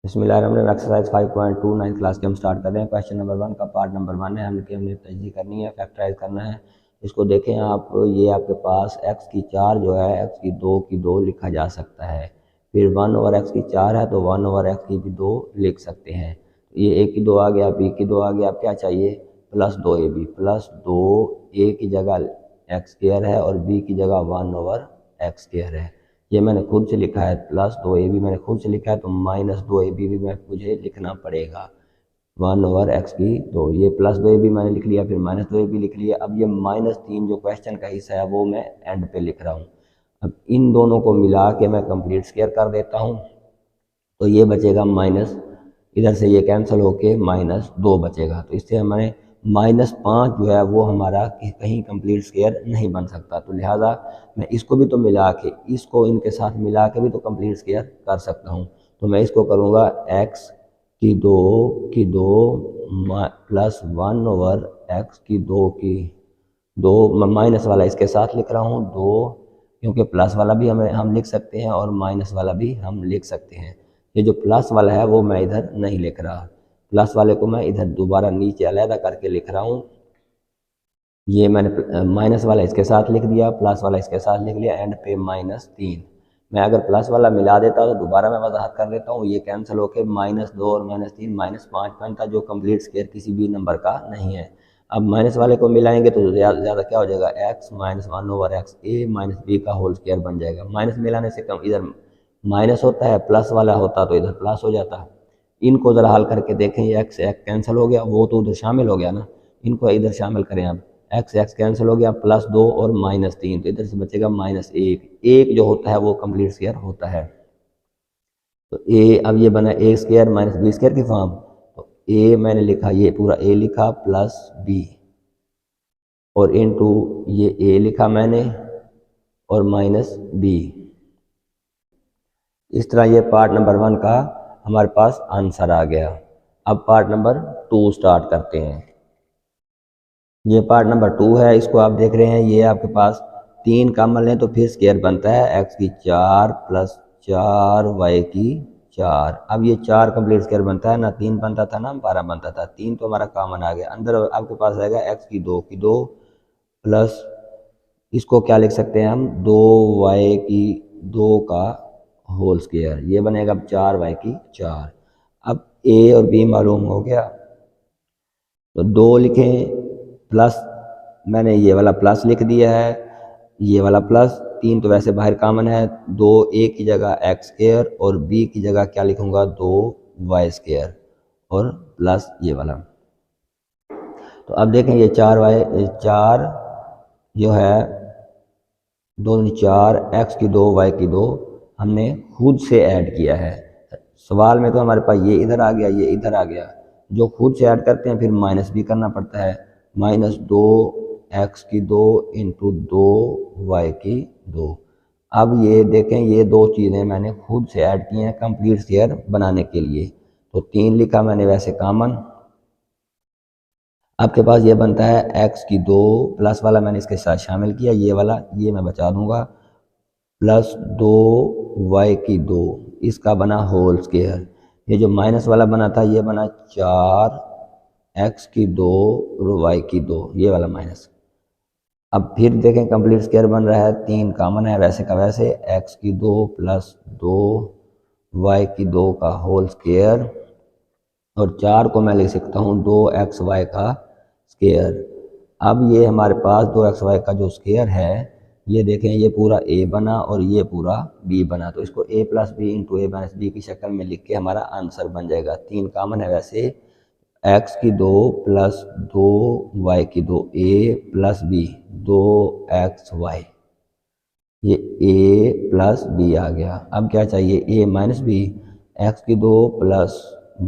बिस्मिल्लाहिर्रहमानिर्रहीम। Exercise 5.2 9th class के हम स्टार्ट कर रहे हैं। क्वेश्चन नंबर 1 का पार्ट नंबर 1 है। हमने तजदीद करनी है, फैक्टराइज करना है। इसको देखें आप, ये आपके पास x की 4 जो है x की 2 लिखा जा सकता है। फिर 1 ओवर x की 4 है तो 1 ओवर x की भी 2 लिख सकते हैं। ये a की 2 आ गया, b की 2 आ गया। अब क्या चाहिए? प्लस 2ab, प्लस 2 a की जगह x स्क्वायर है और b की जगह 1 ओवर x स्क्वायर है। ये मैंने खुद से लिखा है, प्लस 2ab मैंने खुद से लिखा है तो माइनस 2ab भी मुझे लिखना पड़ेगा 1 ओवर x की 2। ये प्लस 2ab मैंने लिख लिया, फिर माइनस 2ab लिख लिया। अब ये -3 जो क्वेश्चन का हिस्सा है वो मैं एंड पे लिख रहा हूँ। अब इन दोनों को मिला के मैं कंप्लीट स्क्वायर कर देता हूँ तो ये बचेगा माइनस, इधर से ये कैंसिल होके -2 बचेगा। तो इससे हमारे -5 जो है वो हमारा कहीं कंप्लीट स्क्वायर नहीं बन सकता। तो लिहाजा मैं इसको भी तो मिला के, इसको इनके साथ मिला के भी तो कंप्लीट स्क्वायर कर सकता हूँ। तो मैं इसको करूँगा x की 2 प्लस 1 ओवर x की 2 माइनस वाला इसके साथ लिख रहा हूँ 2, क्योंकि प्लस वाला भी हम लिख सकते हैं और माइनस वाला भी हम लिख सकते हैं। ये जो प्लस वाला है वो मैं इधर नहीं लिख रहा, प्लस वाले को मैं इधर दोबारा नीचे अलग करके लिख रहा हूँ। ये मैंने माइनस वाला इसके साथ लिख दिया, प्लस वाला इसके साथ लिख लिया, एंड पे -3। मैं अगर प्लस वाला मिला देता तो दोबारा मैं वजाहत कर देता हूँ, ये कैंसिल होके -2 और -3 -5 बनता, जो कंप्लीट स्क्वायर किसी भी नंबर का नहीं है। अब माइनस वाले को मिलाएंगे तो ज़्यादा क्या हो जाएगा, x -1 over x a minus B का होल स्क्वायर बन जाएगा। माइनस मिलाने से कम इधर माइनस होता है, प्लस वाला होता तो इधर प्लस हो जाता। इनको ज़रा हल करके देखें, ये x कैंसिल हो गया, वो तो उधर शामिल हो गया ना, इनको इधर शामिल करें। अब x कैंसिल हो गया, +2 और -3, तो इधर से बचेगा -1। एक जो होता है वो कंप्लीट स्क्वायर होता है। तो a, अब ये बना a square minus B square की फॉर्म। तो a मैंने लिखा, ये पूरा a लिखा प्लस b और इनटू ये a लिखा मैंने और माइनस b। इस तरह ये पार्ट नंबर 1 का हमारे पास आंसर आ गया। अब पार्ट नंबर 2 स्टार्ट करते हैं। ये पार्ट नंबर 2 है, इसको आप देख रहे हैं, ये आपके पास 3 कॉमन लें तो फिर स्क्वायर बनता है x की 4 प्लस 4 y की 4। अब ये 4 कंप्लीट स्क्वायर बनता है ना, 3 बनता था ना 12 बनता था, 3 तो हमारा कॉमन आ गया। अंदर आपके पास आएगा x की 2 प्लस, इसको क्या लिख सकते हैं हम, 2y की 2 का होल स्क्वायर, ये बनेगा अब 4y की 4। अब a और b मालूम हो गया तो 2 लिखें, प्लस मैंने ये वाला प्लस लिख दिया है, ये वाला प्लस, 3 तो वैसे बाहर कॉमन है, 2 a की जगह x स्क्वायर और b की जगह क्या लिखूंगा 2y स्क्वायर और प्लस ये वाला। तो अब देखें ये 4 जो है 2 4 x की 2 y की 2 हमने खुद से ऐड किया है। सवाल में तो हमारे पास ये इधर आ गया, ये इधर आ गया, जो खुद से ऐड करते हैं फिर माइनस भी करना पड़ता है। -2 x की 2 इंटू 2 y की 2। अब ये देखें, ये 2 चीज़ें मैंने खुद से ऐड की हैं कंप्लीट स्क्वायर बनाने के लिए। तो 3 लिखा मैंने वैसे कॉमन। आपके पास ये बनता है x की 2 प्लस वाला मैंने इसके साथ शामिल किया, ये वाला ये मैं बचा दूंगा, प्लस 2y की 2, इसका बना होल स्क्वायर। ये जो माइनस वाला बना था ये बना 4x की 2 और y की 2, ये वाला माइनस। अब फिर देखें कंप्लीट स्क्वायर बन रहा है, 3 कॉमन है वैसे का वैसे, x की 2 प्लस 2y की 2 का होल स्क्वायर और 4 को मैं लिख सकता हूँ 2xy का स्क्वायर। अब ये हमारे पास 2xy का जो स्क्वायर है, ये देखें, ये पूरा a बना और ये पूरा b बना, तो इसको a plus B into a minus B की शक्ल में लिख के हमारा आंसर बन जाएगा। 3 कॉमन है वैसे, x की 2 प्लस 2y की 2 a प्लस b 2xy, ये a प्लस b आ गया। अब क्या चाहिए, a माइनस b, x की 2 प्लस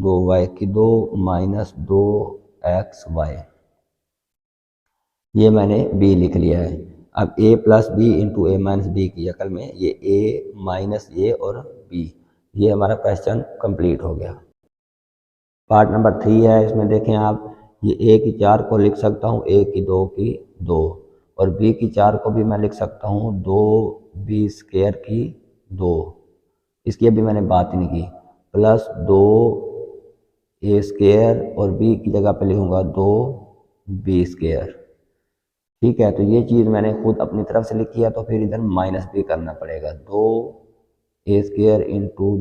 2y की 2 माइनस 2xy, ये मैंने b लिख लिया है। अब a plus B into a minus B की शक्ल में ये a माइनस a और b, ये हमारा क्वेश्चन कंप्लीट हो गया। पार्ट नंबर 3 है, इसमें देखें आप, ये a की 4 को लिख सकता हूँ a की 2 की 2 और b की 4 को भी मैं लिख सकता हूँ 2b स्क्वायर की 2, इसकी अभी मैंने बात नहीं की। प्लस 2a² और b की जगह पे लिखूँगा 2b²। ठीक है, तो ये चीज़ मैंने खुद अपनी तरफ से लिखी है, तो फिर इधर माइनस भी करना पड़ेगा, 2a² इंटू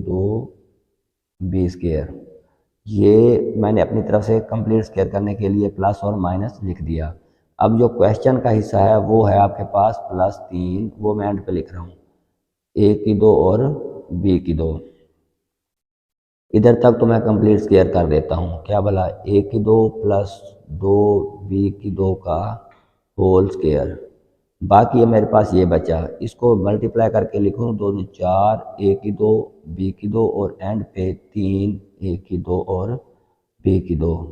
2b²। ये मैंने अपनी तरफ से कंप्लीट स्क्वायर करने के लिए प्लस और माइनस लिख दिया। अब जो क्वेश्चन का हिस्सा है वो है आपके पास +3, वो मैं एंड पे लिख रहा हूँ, a की 2 और b की 2। इधर तक तो मैं कंप्लीट स्क्वायर कर देता हूँ, क्या भला, a की 2 प्लस 2b की 2 का होल स्क्वायर। बाकी है मेरे पास ये बचा, इसको मल्टीप्लाई करके लिखूँ, 2 दूनी 4, a की 2 b की 2 और एंड पे 3 a की 2 और b की 2।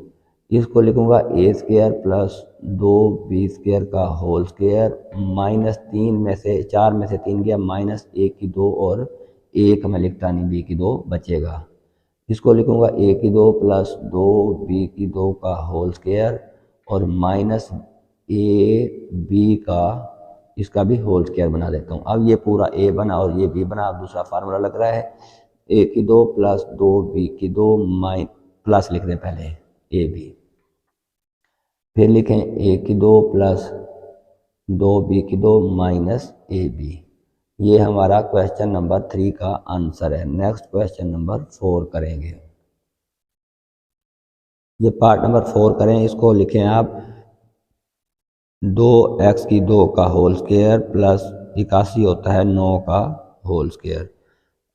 इसको लिखूँगा a² प्लस 2b² का होल स्क्वायर माइनस 3 में से 4 में से 3 गया, माइनस a की 2 और 1 मैं लिखता नहीं, b की 2 बचेगा। इसको लिखूँगा a की 2 प्लस 2b की 2 का होल स्क्वायर और माइनस b का इसका भी होल स्क्वायर बना देता हूँ। अब ये पूरा a बना और ये b बना। अब दूसरा फार्मूला लग रहा है, a की 2 प्लस 2b की 2 प्लस लिख दें पहले ab, फिर लिखें a की 2 प्लस 2b की 2 माइनस ab। ये हमारा क्वेश्चन नंबर 3 का आंसर है। नेक्स्ट क्वेश्चन नंबर 4 करेंगे। ये पार्ट नंबर 4 करें, इसको लिखें आप 2x की 2 का होल स्क्वायर प्लस 81 होता है 9 का होल स्क्वायर।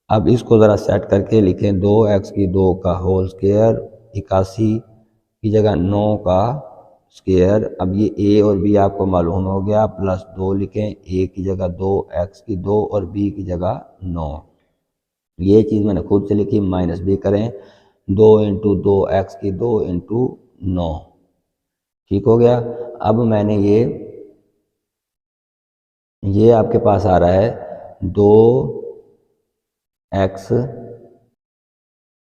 अब इसको ज़रा सेट करके लिखें, 2x की 2 का होल स्क्वायर 81 की जगह 9 का स्क्वायर। अब ये a और b आपको मालूम हो गया, प्लस 2 लिखें, a की जगह 2x की 2 और b की जगह 9। ये चीज़ मैंने खुद से लिखी, माइनस b करें, 2 इंटू 2x की 2 इंटू 9। ठीक हो गया। अब मैंने ये आपके पास आ रहा है 2x,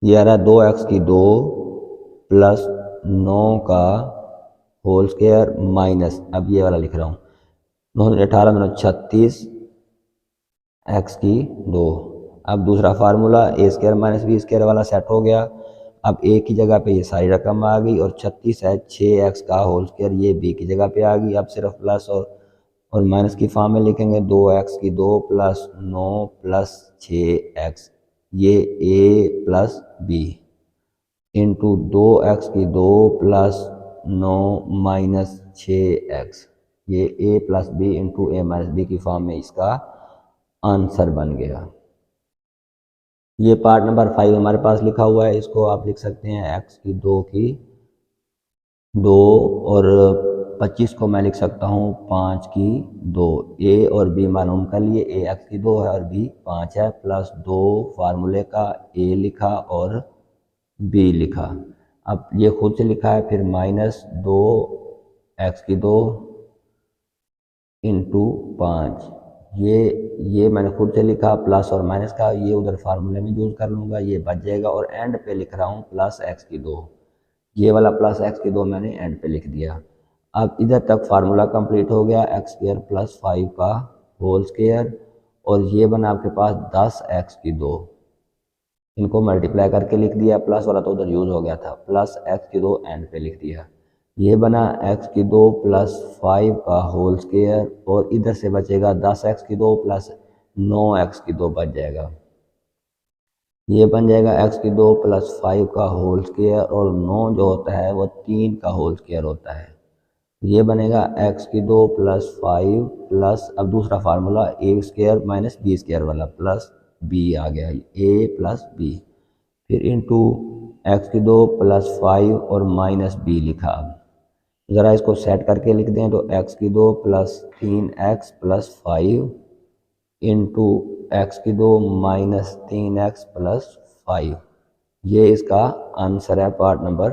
ये आ रहा है 2x की 2 प्लस 9 का होल स्क्वायर माइनस, अब ये वाला लिख रहा हूँ, 18 9 36 x की 2। अब दूसरा फार्मूला a² माइनस b² वाला सेट हो गया। अब a की जगह पे ये सारी रकम आ गई और 36 है 6x का होल स्क्वायर, ये b की जगह पे आ गई। अब सिर्फ प्लस और माइनस की फॉर्म में लिखेंगे, 2x की 2 प्लस 9 प्लस 6x, ये a plus b into 2x की 2 प्लस 9 माइनस 6x, ये a plus b into a minus b की फॉर्म में इसका आंसर बन गया। ये पार्ट नंबर 5 हमारे पास लिखा हुआ है, इसको आप लिख सकते हैं x की 2 और 25 को मैं लिख सकता हूँ 5 की 2। a और b मालूम कर लिए, a x की 2 है और b 5 है, प्लस 2 फार्मूले का a लिखा और b लिखा। अब ये खुद से लिखा है, फिर माइनस 2x की 2 इंटू 5, ये मैंने खुद से लिखा, प्लस और माइनस का ये उधर फार्मूले में यूज़ कर लूँगा, ये बच जाएगा। और एंड पे लिख रहा हूँ प्लस x की 2, ये वाला प्लस x की 2 मैंने एंड पे लिख दिया। अब इधर तक फार्मूला कंप्लीट हो गया, x² प्लस 5 का होल स्क्वायर और ये बना आपके पास 10x की 2, इनको मल्टीप्लाई करके लिख दिया, प्लस वाला तो उधर यूज़ हो गया था, प्लस x की 2 एंड पे लिख दिया। ये बना x की 2 प्लस 5 का होल स्क्वायर और इधर से बचेगा 10x की 2 प्लस 9x की 2 बच जाएगा। ये बन जाएगा x की 2 प्लस 5 का होल स्क्वायर और 9 जो होता है वो 3 का होल स्क्वायर होता है। ये बनेगा x की 2 प्लस 5 प्लस, अब दूसरा फार्मूला a² माइनस b² वाला, प्लस b आ गया, a प्लस b, फिर इंटू x की 2 प्लस 5 और माइनस b लिखा। अब ज़रा इसको सेट करके लिख दें, तो x की 2 plus 3x plus 5 into x की 2 माइनस 3x प्लस 5, ये इसका आंसर है पार्ट नंबर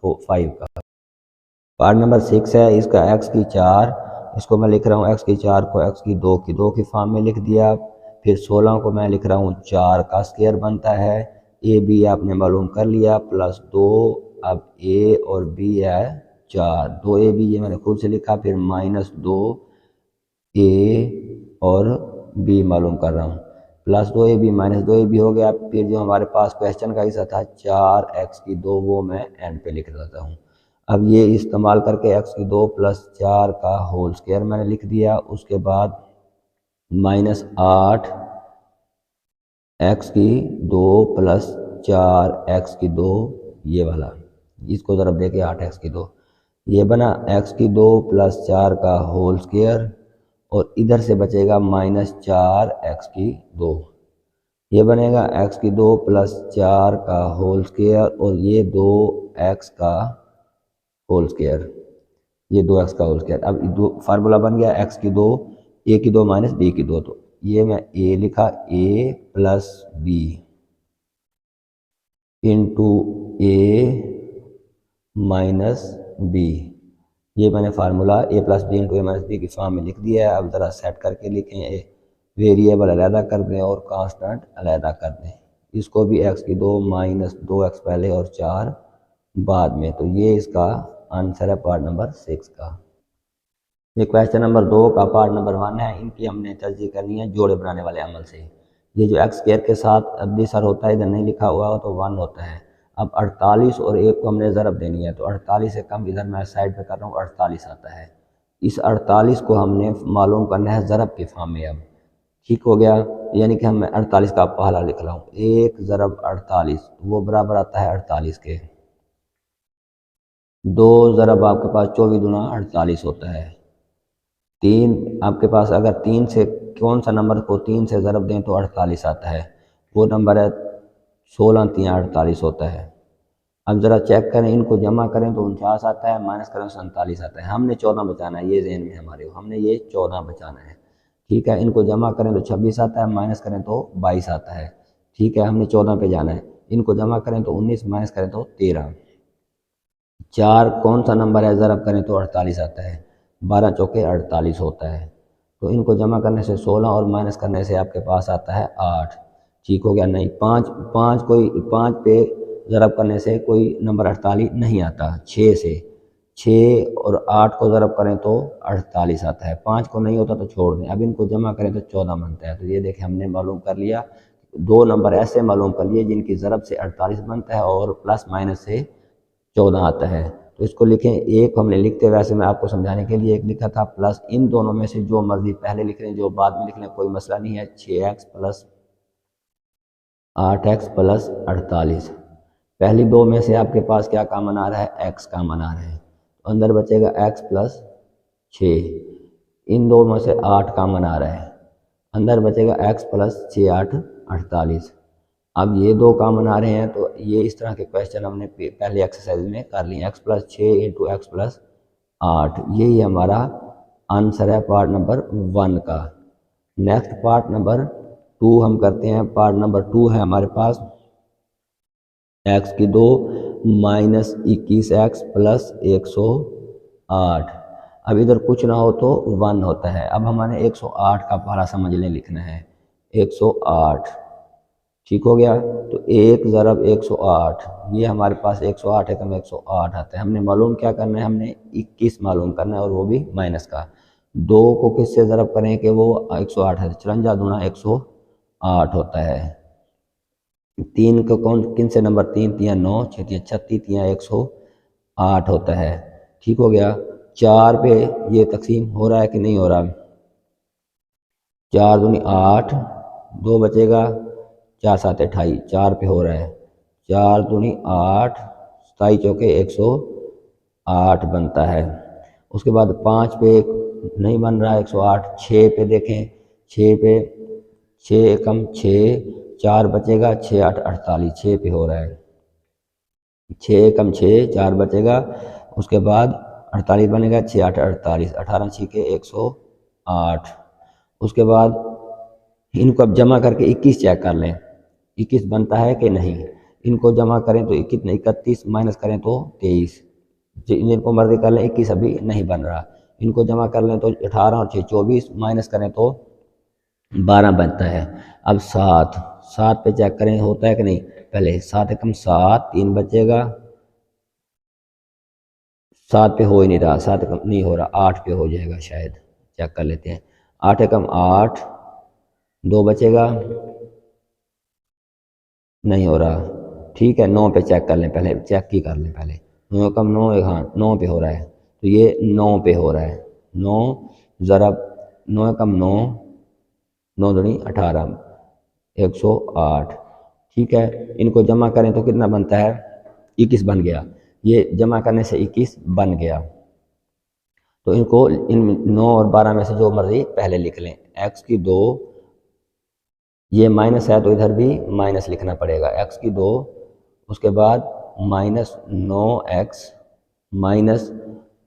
5 का। पार्ट नंबर 6 है, इसका x की 4, इसको मैं लिख रहा हूँ x की 4 को x की 2 की फॉर्म में लिख दिया। फिर 16 को मैं लिख रहा हूँ 4 का स्क्वायर बनता है, a b आपने मालूम कर लिया, प्लस 2, अब a और b है 4, 2ab ये मैंने खुद से लिखा, फिर माइनस 2a और b मालूम कर रहा हूँ, +2ab माइनस 2ab हो गया। फिर जो हमारे पास क्वेश्चन का हिस्सा था 4x2 वो मैं एंड पे लिख देता हूँ। अब ये इस्तेमाल करके x2 + 4 का होल स्क्वायर मैंने लिख दिया। उसके बाद -8 x2 + 4 x2 ये वाला, इसको ज़रा देखे 8 x2 ये बना x2 + 4 का होल स्क्वायर और इधर से बचेगा -4 x2 ये बनेगा x2 + 4 का होल स्क्वायर और ये 2x का होल स्क्वायर, ये 2x का होल स्क्वायर। अब दो फार्मूला बन गया x2 a2 - b2, तो ये मैं a लिखा a + b into a - b, ये मैंने formula a + b into a - b की फॉर्म में लिख दिया है। अब ज़रा सेट करके लिखें, वेरिएबल अलहदा कर दें और कांस्टेंट अलहदा कर दें। इसको भी x2 - 2x पहले और 4 बाद में, तो ये इसका आंसर है पार्ट नंबर 6 का। ये क्वेश्चन नंबर 2 का पार्ट नंबर 1 है। इनकी हमने तरजीह करनी है जोड़े बनाने वाले अमल से। ये जो एक्स स्क्वायर के साथ अद्दिसर होता है, इधर नहीं लिखा हुआ हो तो 1 होता है। अब 48 और 1 को हमने ज़रब देनी है, तो 48 से कम इधर मैं साइड पे कर रहा हूँ 48 आता है। इस 48 को हमने मालूम करना है ज़रब के फॉर्म में। अब ठीक हो गया, यानी कि हम 48 का पहला लिख रहा हूँ 1 ज़रब 48, वो बराबर आता है 48 के। 2 ज़रब आपके पास 24 दूना 48 होता है। 3 आपके पास अगर 3 से कौन सा नंबर को 3 से ज़रब दें तो 48 आता है, वो नंबर है 16 3 48 होता है। अब ज़रा चेक करें, इनको जमा करें तो 49 आता है, माइनस करें तो 47 आता है। हमने 14 बचाना है, ये ज़हन में हमारे हो, हमने ये 14 बचाना है। ठीक है, इनको जमा करें तो 26 आता है, माइनस करें तो 22 आता है। ठीक है, हमने 14 पे जाना है। इनको जमा करें तो 19, माइनस करें तो 13। 4 कौन सा नंबर है, ज़रब करें तो 48 आता है, 12 चौके 48 होता है। तो इनको जमा करने से 16 और माइनस करने से आपके पास आता है 8। ठीक हो गया, नहीं 5 पे ज़रब करने से कोई नंबर 48 नहीं आता। 6 से 6 और 8 को ज़रब करें तो 48 आता है। 5 को नहीं होता तो छोड़ दें। अब इनको जमा करें तो 14 बनता है। तो ये देखें हमने मालूम कर लिया, 2 नंबर ऐसे मालूम कर लिए जिनकी ज़रब से 48 बनता है और प्लस माइनस से 14 आता है। तो इसको लिखें, एक हमने लिखते वैसे मैं आपको समझाने के लिए एक लिखा था, प्लस इन दोनों में से जो मर्जी पहले लिख लें जो बाद में लिख लें कोई मसला नहीं है। 6x + 8x + 48, पहली दो में से आपके पास क्या कामन आ रहा है, x कामन आ रहा है, तो अंदर बचेगा x + 6। इन दो में से 8 कामन आ रहा है, अंदर बचेगा x + 6 8 48। अब ये दो कामन आ रहे हैं, तो ये इस तरह के क्वेश्चन हमने पहले एक्सरसाइज में कर लिए। x + 6 इंटू x + 8, यही हमारा आंसर है पार्ट नंबर 1 का। नेक्स्ट पार्ट नंबर 2 हम करते हैं। पार्ट नंबर 2 है हमारे पास x2 - 21x + 108। अब इधर कुछ ना हो तो 1 होता है। अब हमारे 108 का पहला समझ लें, लिखना है 108। ठीक हो गया, तो 1 ज़रब 108, ये हमारे पास 108 है, कम 108 आता है। हमने मालूम क्या करना है, हमने 21 मालूम करना है और वो भी माइनस का। 2 को किससे ज़रब करें कि वो 108 है, 54 दूना 108 होता है। 3 को किन से नंबर 3 3 9 6 3 36 3 108 होता है। ठीक हो गया, 4 पे ये तकसीम हो रहा है कि नहीं हो रहा, 4 दूनी 8, 2 बचेगा, 4 7 28, 4 पे हो रहा है। 4 दूनी 8, 27 चौके 108 बनता है। उसके बाद 5 पे नहीं बन रहा 108, 6 पे देखें, 6 पे 6 एकम 6, 4 बचेगा, 6 8 48, 6 पे हो रहा है। 6 एकम 6, 4 बचेगा, उसके बाद 48 बनेगा, 6 8 48, 18 छीके 108। उसके बाद इनको अब जमा करके 21 चेक कर लें, 21 बनता है कि नहीं। इनको जमा करें तो 21 31, माइनस करें तो 23, जिनको मर्जी कर लें। 21 अभी नहीं बन रहा, इनको जमा कर लें तो 18 और 6 24, माइनस करें तो 12 बनता है। अब 7 पे चेक करें होता है कि नहीं। पहले 7 एकम 7, 3 बचेगा, 7 पे हो ही नहीं रहा, 7 एकम नहीं हो रहा, 8 पे हो जाएगा शायद, चेक कर लेते हैं। 8 एकम 8, 2 बचेगा, नहीं हो रहा। ठीक है, 9 पे चेक कर लें, पहले चेक ही कर लें पहले। 9 कम 9, हाँ 9 पे हो रहा है, तो ये 9 पे हो रहा है। 9 ज़रा 9 कम 9, 9 दूनी 18, 108। ठीक है, इनको जमा करें तो कितना बनता है, 21 बन गया। ये जमा करने से 21 बन गया। तो इनको इन 9 और 12 में से जो मर्जी पहले लिख लें। x की 2, ये माइनस है तो इधर भी माइनस लिखना पड़ेगा। x की 2, उसके बाद -9x माइनस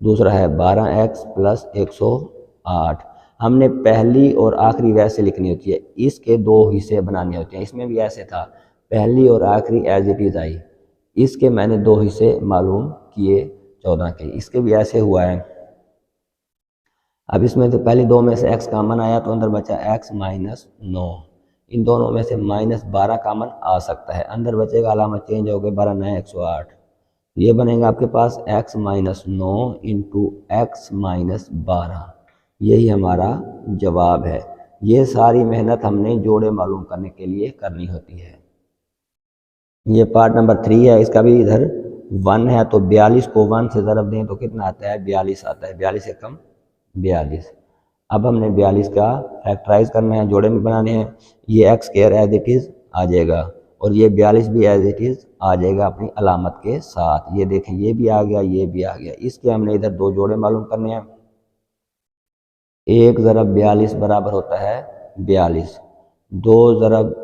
दूसरा है 12x प्लस 108। हमने पहली और आखिरी वैसे लिखनी होती है, इसके दो हिस्से बनाने होते हैं। इसमें भी ऐसे था, पहली और आखिरी एज इट इज़ आई। इसके मैंने दो हिस्से मालूम किए 14 के, इसके भी ऐसे हुआ है। अब इसमें तो पहली दो में से x कामन आया तो अंदर बचा x -9। इन दोनों में से -12 कामन आ सकता है, अंदर बचेगा, अलामत चेंज हो गई, 12 9 108। ये बनेगा आपके पास x -9 इंटू एक्स -12। यही हमारा जवाब है। ये सारी मेहनत हमने जोड़े मालूम करने के लिए करनी होती है। ये पार्ट नंबर 3 है, इसका भी इधर 1 है, तो 42 को 1 से ज़रब दें तो कितना आता है, 42 आता है। 42 से कम 42। अब हमने 42 का फैक्टराइज करना है, जोड़े में बनाने हैं। ये x square as it is आ जाएगा और ये 42 भी एज इट इज़ आ जाएगा अपनी अलामत के साथ। ये देखें, ये भी आ गया, ये भी आ गया। इसके हमने इधर दो जोड़े मालूम करने हैं। 1 ज़रब 42 बराबर होता है 42, 2 ज़रब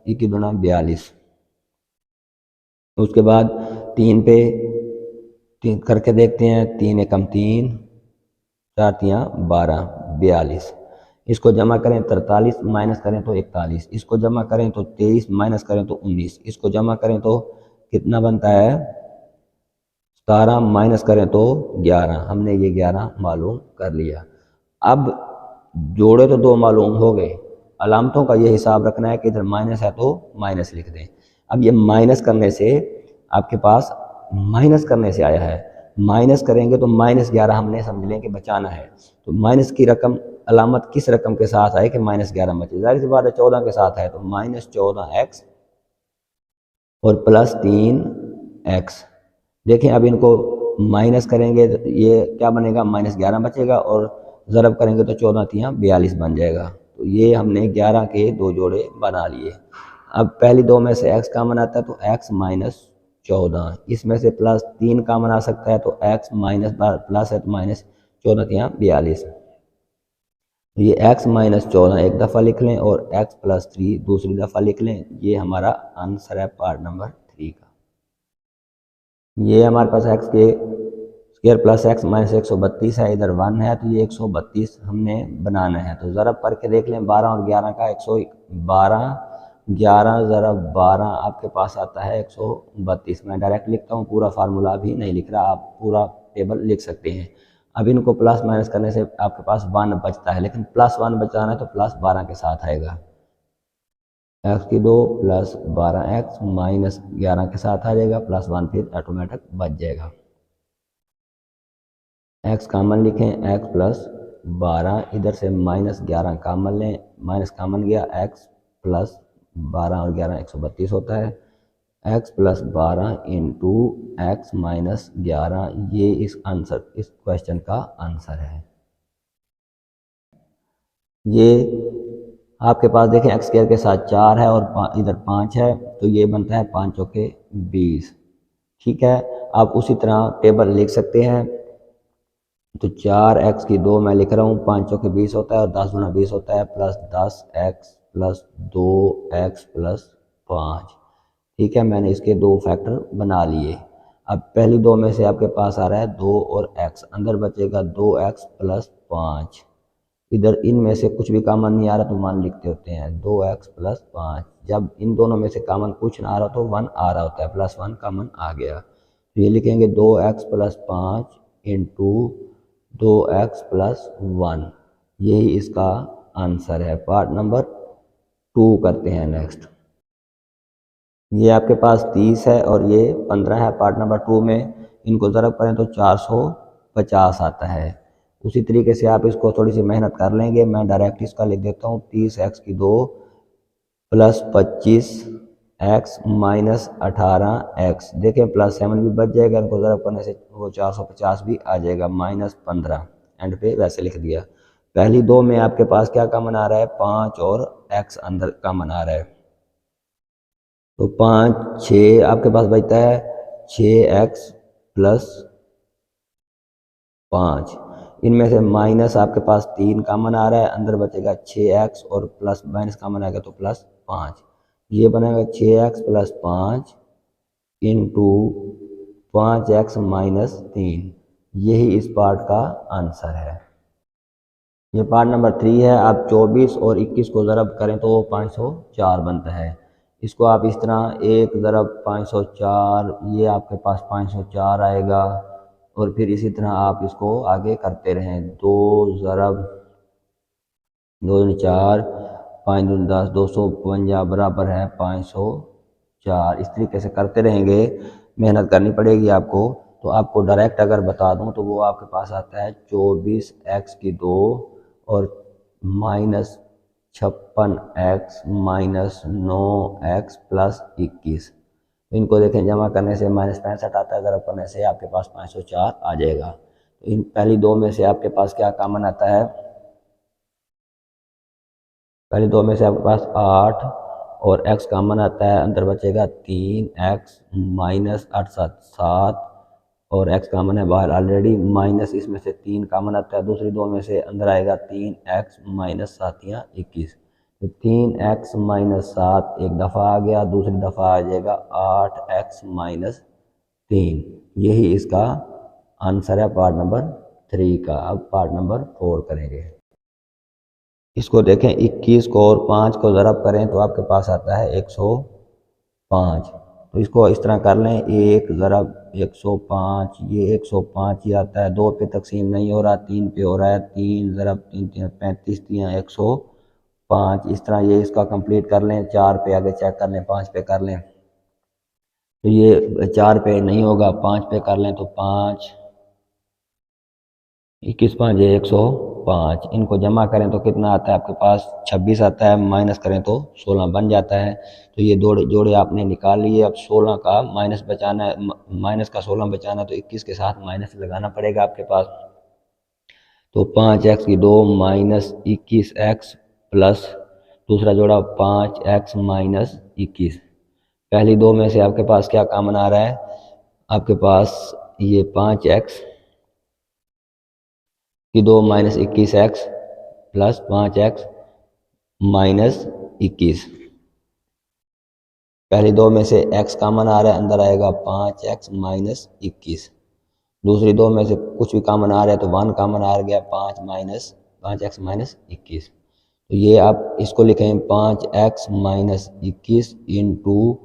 1 दूना 42। उसके बाद 3 पे 3 करके देखते हैं, 3 एकम 3, 4 तियाँ 12, 42। इसको जमा करें 43 माइनस करें तो 41, इसको जमा करें तो 23 माइनस करें तो 19, इसको जमा करें तो कितना बनता है, 17 माइनस करें तो 11। हमने ये 11 मालूम कर लिया। अब जोड़े तो दो मालूम हो गए, अलामतों का ये हिसाब रखना है कि इधर माइनस है तो माइनस लिख दें। अब ये माइनस करने से आपके पास माइनस करने से आया है, माइनस करेंगे तो -11 हमने समझ लें कि बचाना है। तो माइनस की रकम अलामत किस रकम के साथ आए कि -11 बचे, जाहिर सी बात है 14 के साथ है, तो -14x और +3x। देखें अब इनको माइनस करेंगे तो ये क्या बनेगा, -11 बचेगा और ज़रब करेंगे तो 14 तियाँ 42 बन जाएगा। तो ये हमने 11 के दो जोड़े बना लिए। अब पहली दो में से x कामन आता है तो x -14, इसमें से +3 कामन आ सकता है तो x प्लस है तो -14 तियाँ 42। ये x -14 एक दफ़ा लिख लें और x +3 दूसरी दफ़ा लिख लें। ये हमारा आंसर है पार्ट नंबर 3 का। ये हमारे पास x के स्क्वायर प्लस x माइनस 132 है, इधर 1 है तो ये 132 हमने बनाना है। तो ज़रब करके देख लें 12 और 11 का, 112, 11 ज़रब 12 आपके पास आता है 132। मैं डायरेक्ट लिखता हूँ, पूरा फार्मूला भी नहीं लिख रहा, आप पूरा टेबल लिख सकते हैं। अब इनको प्लस माइनस करने से आपके पास 1 बचता है, लेकिन +1 बचाना है तो +12 के साथ आएगा। x की 2 प्लस 12x माइनस 11 के साथ आ जाएगा, +1 फिर ऑटोमेटिक बच जाएगा। x कामन लिखें, x प्लस 12, इधर से -11 कामन लें, माइनस कामन गया, x प्लस 12 और 11 132 होता है। x plus 12 into x minus 11, ये इस क्वेश्चन का आंसर है। ये आपके पास देखें x स्क्वायर के साथ 4 है और इधर 5 है, तो ये बनता है 5 चौके 20। ठीक है, आप उसी तरह टेबल लिख सकते हैं। तो 4x की 2 मैं लिख रहा हूँ, 5 चौके 20 होता है और 10 गुना 20 होता है, plus 10x plus 2x plus 5। ठीक है, मैंने इसके दो फैक्टर बना लिए। अब पहली दो में से आपके पास आ रहा है 2 और x, अंदर बचेगा 2x प्लस 5। इधर इनमें से कुछ भी कॉमन नहीं आ रहा तो 1 लिखते होते हैं, 2x प्लस 5। जब इन दोनों में से कॉमन कुछ ना आ रहा तो 1 आ रहा होता है, +1 कॉमन आ गया। तो ये लिखेंगे 2x plus 5 into 2x plus 1, यही इसका आंसर है। पार्ट नंबर 2 करते हैं नेक्स्ट। ये आपके पास 30 है और ये 15 है। पार्ट नंबर 2 में इनको ज़रब करें तो 450 आता है। उसी तरीके से आप इसको थोड़ी सी मेहनत कर लेंगे, मैं डायरेक्ट इसका लिख देता हूँ, 30x की 2 प्लस 25 एक्स माइनस 18x, देखें प्लस 7 भी बच जाएगा, इनको ज़रब करने से वो 450 भी आ जाएगा, माइनस 15 एंड पे वैसे लिख दिया। पहली दो में आपके पास क्या कॉमन आ रहा है, 5 और x अंदर कॉमन आ रहा है, तो 5 6 आपके पास बचता है 6x प्लस 5, इनमें से माइनस आपके पास 3 कॉमन आ रहा है, अंदर बचेगा 6x और प्लस माइनस कॉमन आएगा तो प्लस 5, ये बनेगा 6x plus 5 into 5x minus 3, यही इस पार्ट का आंसर है। ये पार्ट नंबर 3 है। आप 24 और 21 को ज़रब करें तो वो 504 बनता है। इसको आप इस तरह 1 ज़रब 504, ये आपके पास 504 आएगा, और फिर इसी तरह आप इसको आगे करते रहें। 2 ज़रब 2 दूनी 4, 5 दूनी 10, 252 बराबर है 504। इस तरीके से करते रहेंगे, मेहनत करनी पड़ेगी आपको। तो आपको डायरेक्ट अगर बता दूं तो वो आपके पास आता है 24x की 2 और minus 56x minus 9x plus 21। इनको देखें, जमा करने से माइनस 65 आता है, ज़रब करने से आपके पास 504 आ जाएगा। तो इन पहली दो में से आपके पास क्या कॉमन आता है, पहली दो में से आपके पास 8 और x कॉमन आता है, अंदर बचेगा 3x माइनस 8 7 और x कॉमन है बाहर ऑलरेडी, माइनस इसमें से 3 कॉमन आता है, दूसरी दो में से अंदर आएगा 3x माइनस 7 या 21। तो 3x माइनस 7 एक दफ़ा आ गया, दूसरी दफ़ा आ जाएगा 8x माइनस 3, यही इसका आंसर है पार्ट नंबर 3 का। अब पार्ट नंबर 4 करेंगे। इसको देखें, 21 को और 5 को ज़रब करें तो आपके पास आता है 105। तो इसको इस तरह कर लें, 1 ज़रब 105, ये 105 ही आता है, 2 पे तकसीम नहीं हो रहा, 3 पे हो रहा है, 3 ज़रब 3 3 35 3 105। इस तरह ये इसका कंप्लीट कर लें, 4 पे आगे चेक कर लें, 5 पे कर लें, तो ये 4 पे नहीं होगा, 5 पे कर लें तो 5 21 5 है 105, इनको जमा करें तो कितना आता है आपके पास, 26 आता है, माइनस करें तो 16 बन जाता है। तो ये दो जोड़े आपने निकाल लिए। अब 16 का माइनस बचाना है, माइनस का 16 बचाना है तो 21 के साथ माइनस लगाना पड़ेगा आपके पास। तो 5x की 2 माइनस 21x प्लस दूसरा जोड़ा 5x माइनस 21। पहली दो में से आपके पास क्या कॉमन आ रहा है, आपके पास ये 5x की 2 minus 21x plus 5x minus 21। पहली दो में से x कॉमन आ रहा है, अंदर आएगा 5x माइनस 21। दूसरी दो में से कुछ भी कॉमन आ रहा है तो 1 कॉमन आ गया, 5x माइनस 21। तो ये आप इसको लिखें 5x minus 21 into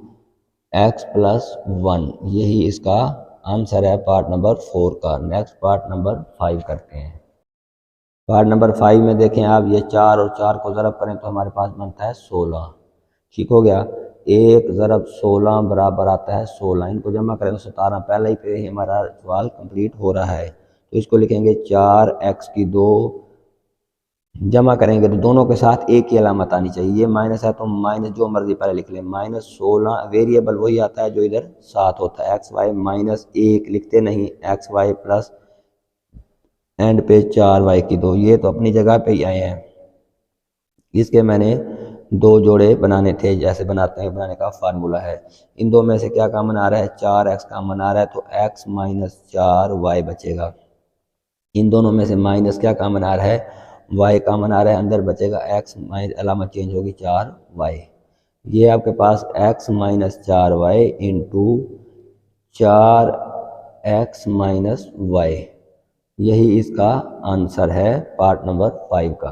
x plus 1, यही इसका आंसर है पार्ट नंबर 4 का। नेक्स्ट पार्ट नंबर 5 करते हैं। पार्ट नंबर 5 में देखें आप, ये 4 और 4 को ज़रब करें तो हमारे पास बनता है 16। ठीक हो गया, 1 ज़रब 16 बराबर आता है 16, इनको जमा करें तो 17। पहले ही पे हमारा सवाल कंप्लीट हो रहा है, तो इसको लिखेंगे 4x की 2, जमा करेंगे तो दोनों के साथ एक ही अलामत आनी चाहिए। ये माइनस है तो माइनस जो मर्जी पहले लिख लें, माइनस 16 वेरिएबल वही आता है जो इधर 7 होता है, एक्स वाई माइनस 1 लिखते नहीं, एक्स वाई प्लस एंड पे 4y की 2, ये तो अपनी जगह पे ही आए हैं। इसके मैंने दो जोड़े बनाने थे, जैसे बनाते हैं, बनाने का फार्मूला है। इन दो में से क्या कॉमन आ रहा है, 4x कॉमन आ रहा है तो x माइनस 4y बचेगा। इन दोनों में से माइनस क्या कॉमन आ रहा है, y कॉमन आ रहा है, अंदर बचेगा x माइनस, अलामत चेंज होगी 4y। ये आपके पास x minus 4y into 4x minus y, यही इसका आंसर है पार्ट नंबर 5 का।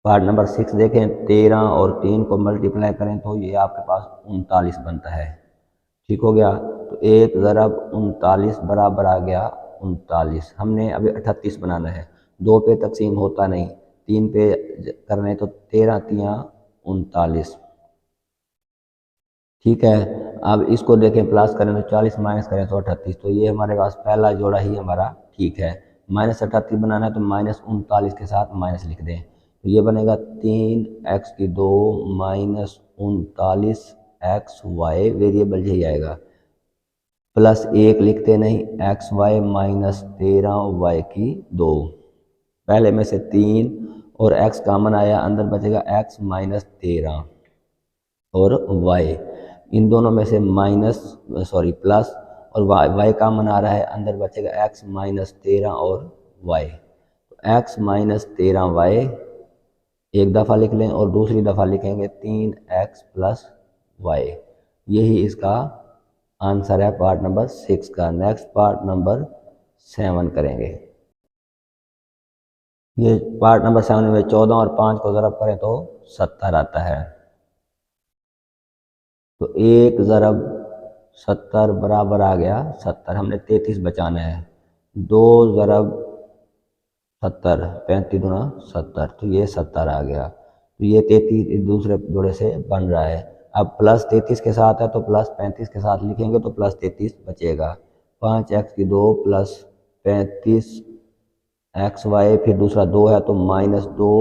पार्ट नंबर 6 देखें, 13 और 3 को मल्टीप्लाई करें तो ये आपके पास 39 बनता है। ठीक हो गया, तो 1 ज़रब 39 बराबर आ गया 39। हमने अभी 38 बनाना है, 2 पे तकसीम होता नहीं, 3 पे करने तो 13 तियाँ 39। ठीक है, अब इसको देखें, प्लस करें तो 40 माइनस करें तो 38, तो ये हमारे पास पहला जोड़ा ही हमारा ठीक है। माइनस 38 बनाना है तो माइनस 39 के साथ माइनस लिख दें, तो ये बनेगा 3x की 2 माइनस 39 एक्स वाई वेरिएबल यही आएगा, प्लस 1 लिखते नहीं, एक्स वाई माइनस 13 वाई की 2, पहले में से 3 और x कॉमन आया, अंदर बचेगा x माइनस 13 और y, इन दोनों में से प्लस और y कॉमन आ रहा है, अंदर बचेगा x माइनस 13 और y, तो x माइनस 13y एक दफ़ा लिख लें और दूसरी दफ़ा लिखेंगे 3x प्लस y। यही इसका आंसर है पार्ट नंबर 6 का। नेक्स्ट पार्ट नंबर 7 करेंगे। ये पार्ट नंबर 7 में 14 और 5 को ज़रब करें तो 70 आता है। तो 1 ज़रब 70 बराबर आ गया 70, हमने 33 बचाना है। 2 ज़रब 70, 35 गुना 70, तो ये 70 आ गया। तो ये 33 दूसरे जोड़े से बन रहा है। अब प्लस 33 के साथ है तो प्लस 35 के साथ लिखेंगे तो प्लस 33 बचेगा। 5x की 2 प्लस 35 एक्स वाई, फिर दूसरा 2 है तो minus 2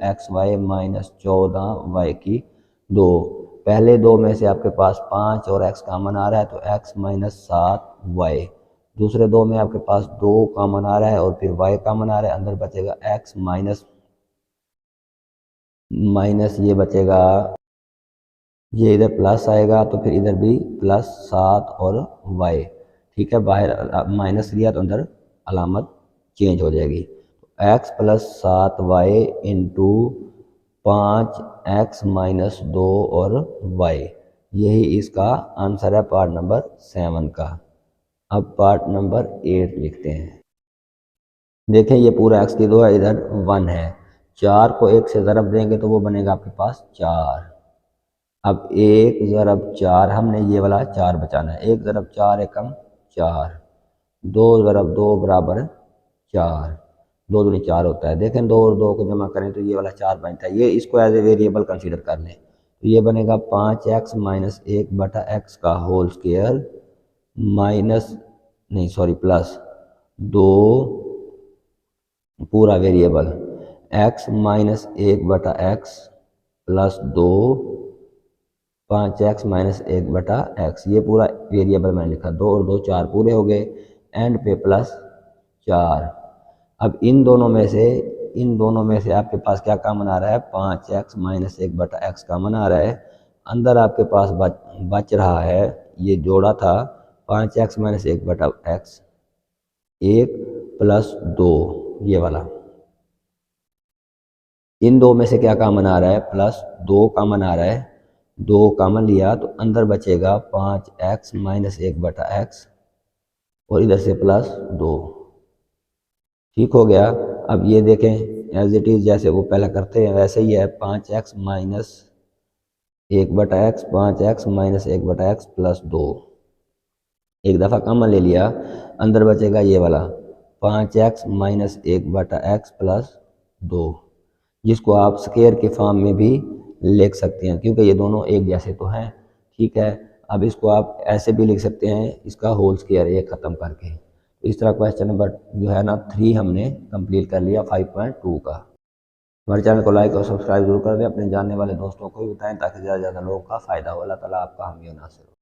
X Y minus 14 Y की 2। पहले 2 में से आपके पास 5 और x कॉमन आ रहा है तो x माइनस 7 वाई। दूसरे 2 में आपके पास 2 कॉमन आ रहा है और फिर y कॉमन आ रहा है, अंदर बचेगा x माइनस ये बचेगा, ये इधर प्लस आएगा तो फिर इधर भी प्लस 7 और y। ठीक है, बाहर माइनस लिया तो अंदर अलामत चेंज हो जाएगी। x plus 7y into 5x minus 2 और y, यही इसका आंसर है पार्ट नंबर 7 का। अब पार्ट नंबर 8 लिखते हैं। देखें ये पूरा x की 2 है, इधर 1 है, 4 को 1 से ज़रब देंगे तो वो बनेगा आपके पास 4। अब 1 ज़रब 4, हमने ये वाला 4 बचाना है। 1 ज़रब 4 एकम 4, 2 ज़रब 2 बराबर 4, 2 दूनी 4 होता है। देखें 2 और 2 को जमा करें तो ये वाला 4 बनता है। ये इसको एज ए वेरिएबल कंसीडर कर लें तो ये बनेगा 5x माइनस 1 बटा x का होल स्क्वायर प्लस 2 पूरा वेरिएबल x माइनस 1 बटा x प्लस 2 5x माइनस 1 बटा x, ये पूरा वेरिएबल मैंने लिखा। 2 और 2 4 पूरे हो गए, एंड पे प्लस 4। अब इन दोनों में से आपके पास क्या कॉमन आ रहा है, 5x माइनस 1 बटा x कॉमन आ रहा है। अंदर आपके पास बच रहा है, ये जोड़ा था 5x माइनस 1 बटा x 1 प्लस 2, ये वाला। इन 2 में से क्या कॉमन आ रहा है, प्लस 2 कॉमन आ रहा है। 2 कॉमन लिया तो अंदर बचेगा 5x माइनस 1 बटा x और इधर से प्लस 2। ठीक हो गया। अब ये देखें एज इट इज़ जैसे वो पहले करते हैं वैसे ही है, 5x माइनस 1 बटा x, 5x माइनस 1 बटा x प्लस 2, एक दफ़ा कॉमन ले लिया, अंदर बचेगा ये वाला 5x माइनस 1 बटा x प्लस 2, जिसको आप स्क्वायर के फॉर्म में भी लिख सकते हैं क्योंकि ये दोनों एक जैसे तो हैं। ठीक है, अब इसको आप ऐसे भी लिख सकते हैं, इसका होल स्क्वायर ये ख़त्म करके। तो इस तरह क्वेश्चन नंबर जो है ना 3 हमने कंप्लीट कर लिया 5.2 का। हमारे चैनल को लाइक और सब्सक्राइब जरूर कर दें, अपने जानने वाले दोस्तों को भी बताएं ताकि ज़्यादा से ज़्यादा लोगों का फ़ायदा हो। अल्लाह ताला आपका हामी और नासिर हो।